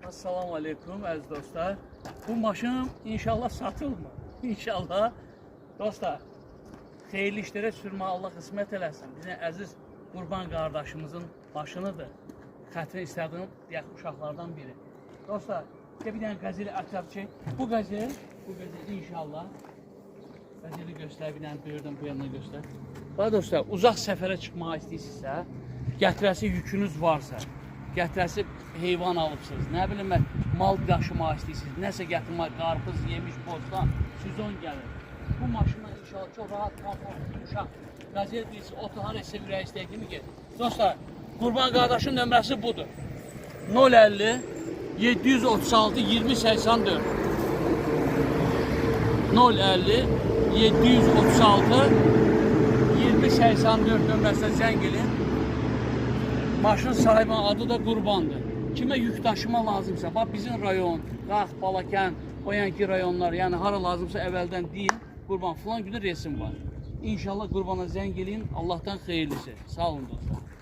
Assalamu alaikum əziz dostlar. Bu maşın inşallah satılmır. İnşallah. Dostlar, xeyirli işlərə sürməyə Allah qismət eləsin. Bizim əziz Qurban qardaşımızın maşınıdır. Xətrini istədiyim deyək, uşaqlardan biri. Dostlar, bir dənə qəzeli açaq ki, bu qəzel inşallah qəzeli göstər, bir dənə böyürdən bu yanına göstər. Bax dostlar, uzaq səfərə çıxmağa istəyirsinizsə, gətirəsi yükünüz varsa, gətirəsi heyvan alıbsınız, nə bilim mən, mal daşımaq istəyirsiniz, nəsə gətirmək, qarpız, yemiş, bostan, sizon gəlir. Bu maşınla inşallah çox rahat, komfort, uşaq, qəzel birisi, otu har etsə ürək istəyək kimi gedir. Dostlar, Qurban qardaşın nömrəsi budur. 050 736 2084 050 736 2084 nömrəsinə zəng edin. Maşın sahibinin adı da Qurbandır. Kimə yük daşıma lazımsa, bax bizim rayon, Qax, Balakən, o yanki rayonlar, yəni hara lazımsa əvvəldən deyin, Qurban filan günü resim var. İnşallah Qurbana zəng edin, Allahdan xeyirlisi. Sağ olun dostlar.